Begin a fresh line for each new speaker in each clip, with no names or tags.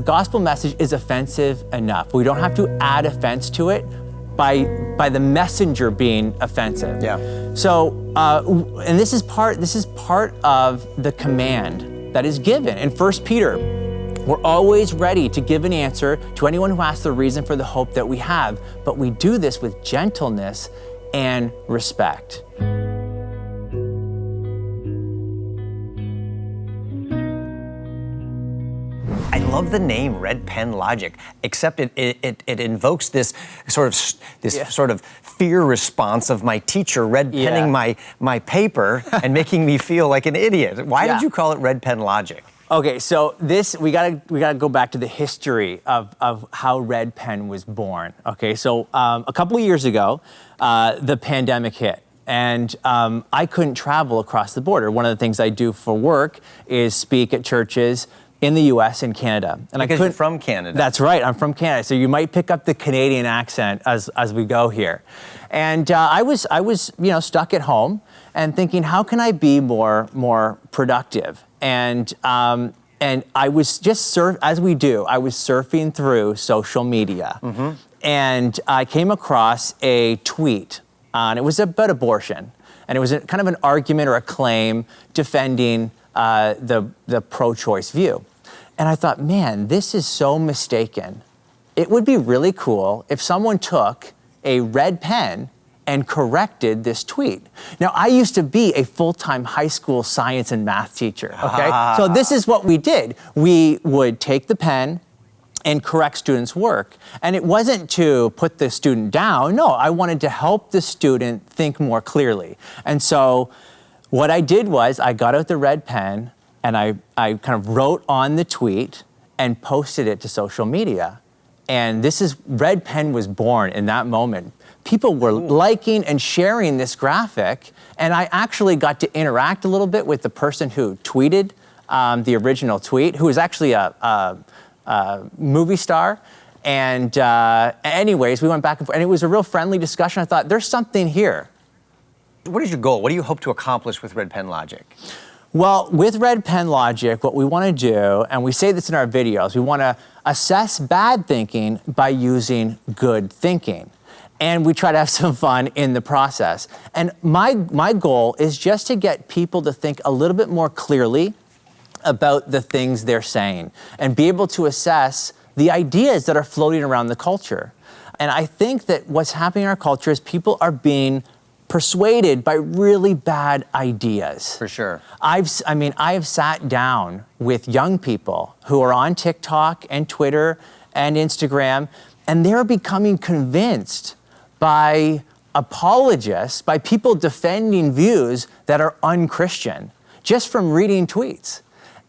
gospel message is offensive enough. We don't have to add offense to it by the messenger being offensive.
Yeah.
So, and this is part of the command that is given in 1 Peter. We're always ready to give an answer to anyone who asks the reason for the hope that we have, but we do this with gentleness and respect.
I love the name Red Pen Logic, except it invokes this sort of fear response of my teacher red penning my paper and making me feel like an idiot. Why did you call it Red Pen Logic?
Okay, so we gotta go back to the history of how Red Pen was born. Okay, so a couple of years ago, the pandemic hit. And I couldn't travel across the border. One of the things I do for work is speak at churches in the U.S. and Canada. And
because you're from Canada.
That's right, I'm from Canada. So you might pick up the Canadian accent as we go here. And I was stuck at home and thinking, how can I be more productive? And I was just as we do, I was surfing through social media. Mm-hmm. And I came across a tweet, and it was about abortion. And it was kind of an argument or a claim defending the pro-choice view. And I thought, man, this is so mistaken. It would be really cool if someone took a red pen and corrected this tweet. Now, I used to be a full-time high school science and math teacher, okay? So this is what we did. We would take the pen and correct students' work. And it wasn't to put the student down. No, I wanted to help the student think more clearly. And so what I did was I got out the red pen and I kind of wrote on the tweet and posted it to social media. And Red Pen was born in that moment. People were liking and sharing this graphic, and I actually got to interact a little bit with the person who tweeted the original tweet, who was actually a movie star. And anyways, we went back and forth, and it was a real friendly discussion. I thought, there's something here.
What is your goal? What do you hope to accomplish with Red Pen Logic?
Well, with Red Pen Logic, what we want to do, and we say this in our videos, we want to assess bad thinking by using good thinking. And we try to have some fun in the process. And my goal is just to get people to think a little bit more clearly about the things they're saying and be able to assess the ideas that are floating around the culture. And I think that what's happening in our culture is people are being persuaded by really bad ideas.
For sure.
I have sat down with young people who are on TikTok and Twitter and Instagram, and they're becoming convinced by apologists, by people defending views that are unchristian, just from reading tweets.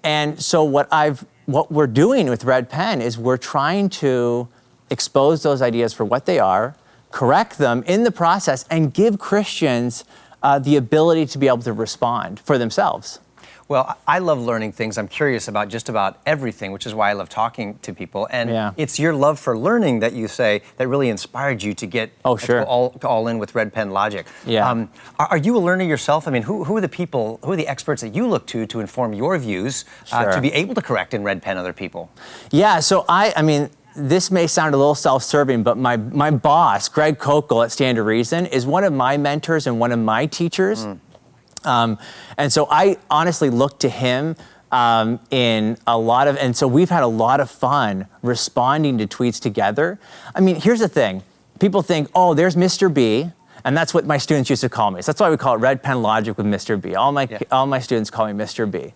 And so what we're doing with Red Pen is we're trying to expose those ideas for what they are, correct them in the process, and give Christians the ability to be able to respond for themselves.
Well, I love learning things. I'm curious about just about everything, which is why I love talking to people. And it's your love for learning that you say that really inspired you to get all in with Red Pen Logic.
Yeah.
Are you a learner yourself? I mean, who are the experts that you look to inform your views to be able to correct and Red Pen other people? Yeah, so I mean, this may sound a little self-serving, but my boss, Greg Kokel at Stand to Reason, is one of my mentors and one of my teachers. And so I honestly look to him in a lot of, and so we've had a lot of fun responding to tweets together. I mean, here's the thing. People think, oh, there's Mr. B, and that's what my students used to call me. So that's why we call it Red Pen Logic with Mr. B. All my students call me Mr. B.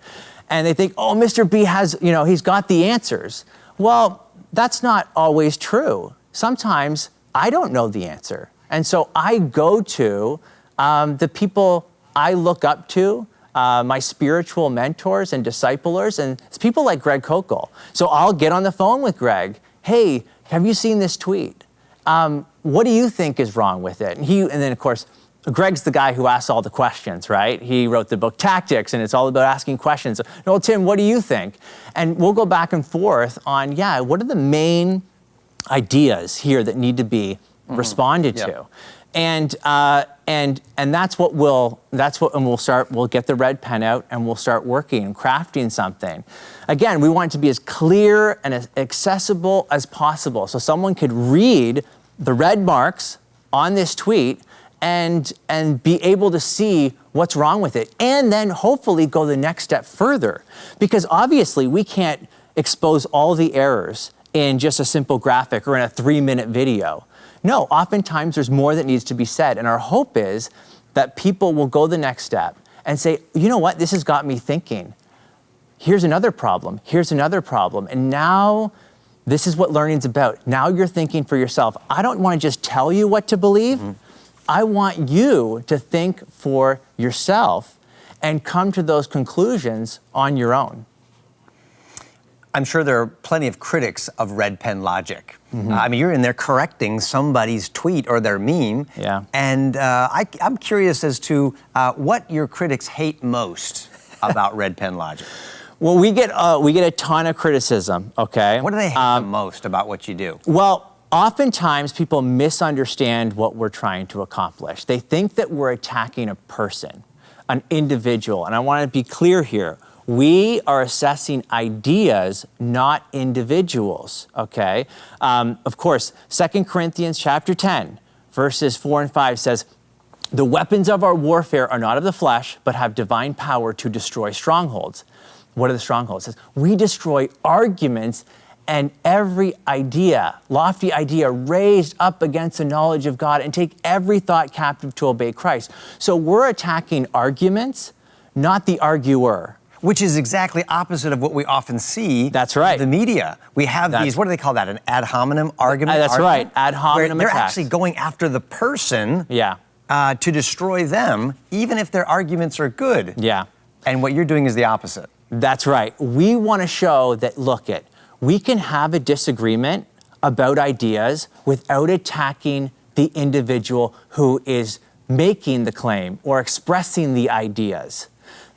And they think, oh, Mr. B has, he's got the answers. Well, that's not always true. Sometimes I don't know the answer. And so I go to the people I look up to, my spiritual mentors and disciplers, and it's people like Greg Kokel. So I'll get on the phone with Greg. Hey, have you seen this tweet? What do you think is wrong with it? And then of course, Greg's the guy who asks all the questions, right? He wrote the book Tactics, and it's all about asking questions. No, Tim, what do you think? And we'll go back and forth on, what are the main ideas here that need to be responded to?
And we'll get the red pen out and we'll start working and crafting something. Again, we want it to be as clear and as accessible as possible, so someone could read the red marks on this tweet and be able to see what's wrong with it, and then hopefully go the next step further. Because obviously we can't expose all the errors in just a simple graphic or in a 3-minute video. No, oftentimes there's more that needs to be said, and our hope is that people will go the next step and say, you know what, this has got me thinking. Here's another problem, and now this is what learning's about. Now you're thinking for yourself. I don't want to just tell you what to believe. I want you to think for yourself and come to those conclusions on your own.
I'm sure there are plenty of critics of red pen logic. I mean, you're in there correcting somebody's tweet or their meme.
Yeah.
And I'm curious as to what your critics hate most about red pen logic.
Well, we get a ton of criticism, okay?
What do they hate the most about what you do?
Well, oftentimes people misunderstand what we're trying to accomplish. They think that we're attacking a person, an individual. And I want to be clear here. We are assessing ideas, not individuals, okay? Of course, 2 Corinthians chapter 10, verses 4 and 5 says, "The weapons of our warfare are not of the flesh, but have divine power to destroy strongholds." What are the strongholds? It says, we destroy arguments and every idea, lofty idea raised up against the knowledge of God, and take every thought captive to obey Christ. So we're attacking arguments, not the arguer.
Which is exactly opposite of what we often see.
That's right.
In the media. We have these, what do they call that? An ad hominem argument?
That's right, ad hominem
where they're
attacks.
actually going after the person
Yeah.
To destroy them, even if their arguments are good.
Yeah.
And what you're doing is the opposite.
That's right. We want to show that, we can have a disagreement about ideas without attacking the individual who is making the claim or expressing the ideas.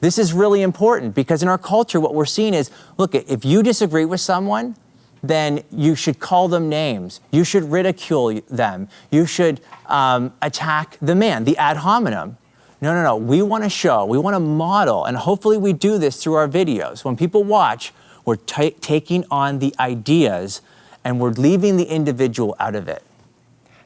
This is really important because in our culture, what we're seeing is, if you disagree with someone, then you should call them names. You should ridicule them. You should attack the man, the ad hominem. No. We want to show, we want to model, and hopefully we do this through our videos. When people watch, we're taking on the ideas and we're leaving the individual out of it.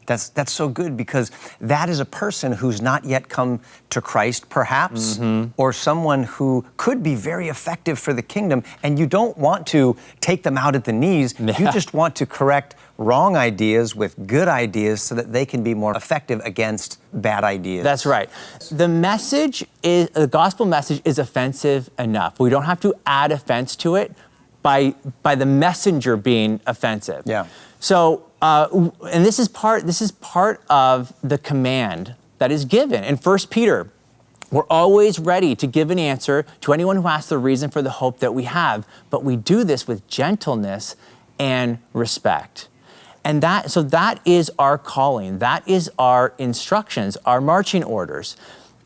That's so good, because that is a person who's not yet come to Christ, perhaps, or someone who could be very effective for the kingdom, and you don't want to take them out at the knees.
Yeah.
You just want to correct wrong ideas with good ideas so that they can be more effective against bad ideas.
That's right. The gospel message is offensive enough. We don't have to add offense to it by the messenger being offensive.
Yeah.
So, and this is part of the command that is given. In 1 Peter, we're always ready to give an answer to anyone who asks the reason for the hope that we have, but we do this with gentleness and respect. And that is our calling. That is our instructions, our marching orders.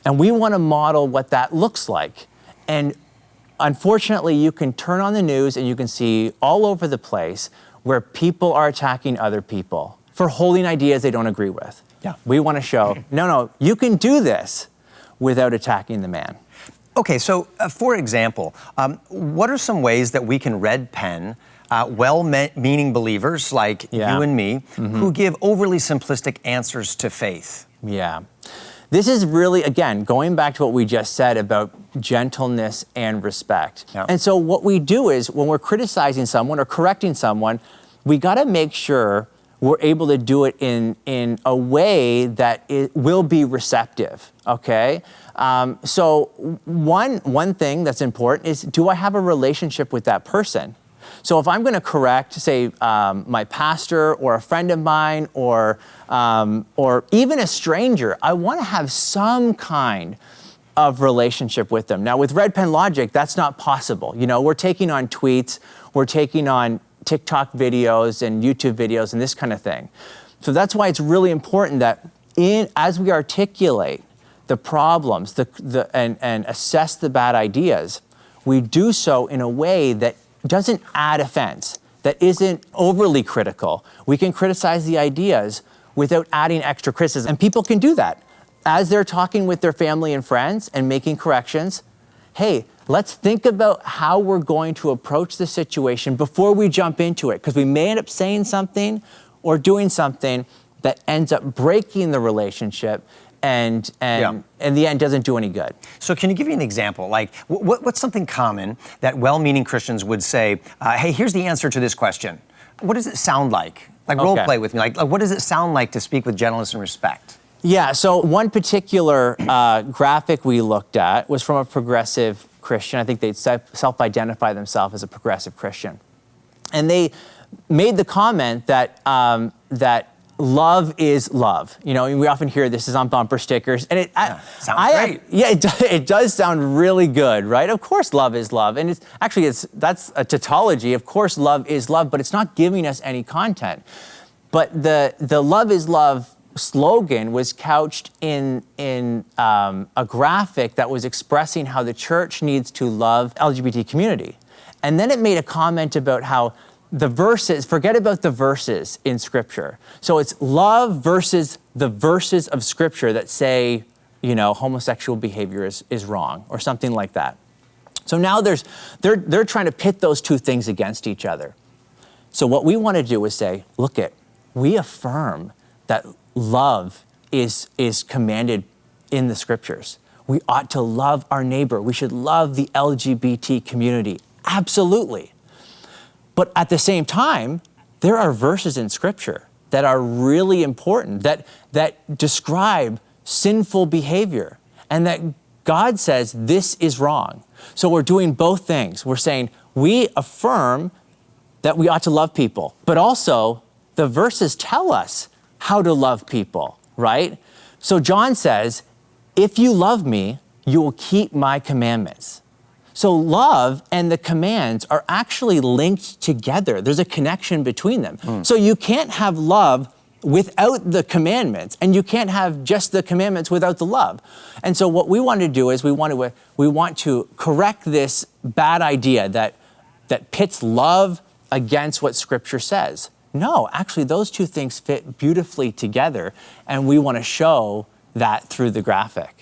And we want to model what that looks like. And unfortunately, you can turn on the news and you can see all over the place where people are attacking other people for holding ideas they don't agree with.
Yeah.
We want to show, no, you can do this without attacking the man.
Okay, so for example, what are some ways that we can red pen well-meaning believers like you and me who give overly simplistic answers to faith?
Yeah. This is really, again, going back to what we just said about gentleness and respect.
Yeah.
And so what we do is when we're criticizing someone or correcting someone, we got to make sure we're able to do it in a way that it will be receptive, okay? So one thing that's important is, do I have a relationship with that person? So if I'm going to correct, say, my pastor or a friend of mine or even a stranger, I want to have some kind of relationship with them. Now, with red pen logic, that's not possible. We're taking on tweets, we're taking on TikTok videos and YouTube videos and this kind of thing. So that's why it's really important that as we articulate the problems and assess the bad ideas, we do so in a way that doesn't add offense, that isn't overly critical. We can criticize the ideas without adding extra criticism. And people can do that. As they're talking with their family and friends and making corrections, hey, let's think about how we're going to approach the situation before we jump into it, because we may end up saying something or doing something that ends up breaking the relationship and in the end doesn't do any good.
So can you give me an example? Like, what's something common that well-meaning Christians would say, hey, here's the answer to this question. What does it sound like? Like, role play with me. Like, what does it sound like to speak with gentleness and respect?
Yeah, so one particular graphic we looked at was from a progressive Christian. I think they'd self-identify themselves as a progressive Christian. And they made the comment that that love is love. You know, we often hear this is on bumper stickers, and
sounds great.
It does sound really good, right? Of course, love is love, and that's a tautology. Of course, love is love, but it's not giving us any content. But the love is love slogan was couched in a graphic that was expressing how the church needs to love LGBT community, and then it made a comment about how the verses, forget about the verses in Scripture. So it's love versus the verses of Scripture that say, you know, homosexual behavior is wrong or something like that. So now they're trying to pit those two things against each other. So what we want to do is say, look we affirm that love is commanded in the Scriptures. We ought to love our neighbor. We should love the LGBT community. Absolutely. But at the same time, there are verses in Scripture that are really important, that describe sinful behavior, and that God says this is wrong. So we're doing both things. We're saying we affirm that we ought to love people, but also the verses tell us how to love people, right? So John says, if you love me, you will keep my commandments. So love and the commands are actually linked together. There's a connection between them. So you can't have love without the commandments, and you can't have just the commandments without the love. And so what we want to do is we want to correct this bad idea that pits love against what Scripture says. No, actually those two things fit beautifully together, and we want to show that through the graphic.